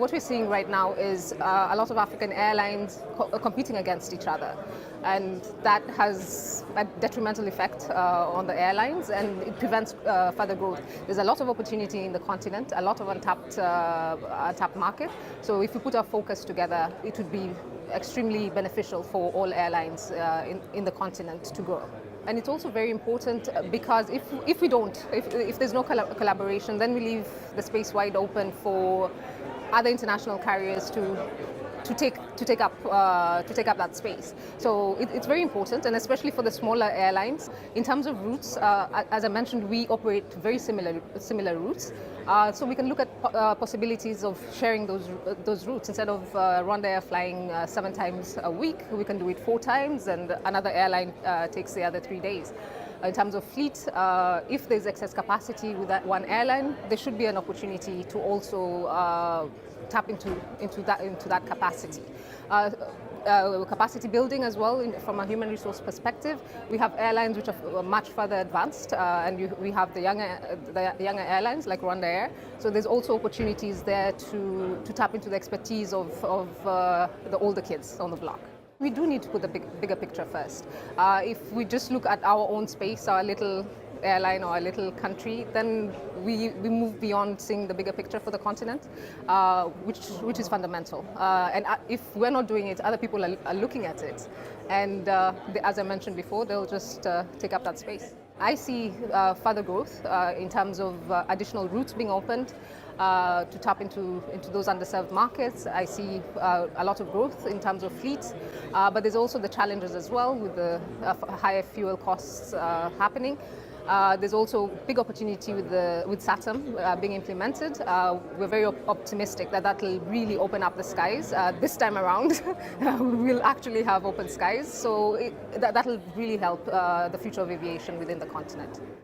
what we're seeing right now is a lot of African airlines competing against each other. And that has a detrimental effect on the airlines, and it prevents further growth. There's a lot of opportunity in the continent, a lot of untapped market. So if we put our focus together, it would be extremely beneficial for all airlines in the continent to grow. And it's also very important because if there's no collaboration, then we leave the space wide open for other international carriers to take up that space. So it's very important, and especially for the smaller airlines. In terms of routes, as I mentioned, we operate very similar routes. So we can look at possibilities of sharing those routes. Instead of RwandAir flying 7 times a week, we can do it 4 times, and another airline takes the other 3 days. In terms of fleet, if there's excess capacity with that one airline, there should be an opportunity to also tap into that capacity. Capacity building as well from a human resource perspective. We have airlines which are much further advanced, and we have the younger airlines like RwandAir. So there's also opportunities there to tap into the expertise of the older kids on the block. We do need to put the bigger picture first. If we just look at our own space, our little airline or a little country, then we move beyond seeing the bigger picture for the continent, which is fundamental. And if we're not doing it, other people are looking at it. And as I mentioned before, they'll just take up that space. I see further growth in terms of additional routes being opened to tap into those underserved markets. I see a lot of growth in terms of fleets, but there's also the challenges as well with the higher fuel costs happening. There's also big opportunity with SATM being implemented. We're very optimistic that will really open up the skies. This time around, we'll actually have open skies. So that will really help the future of aviation within the continent.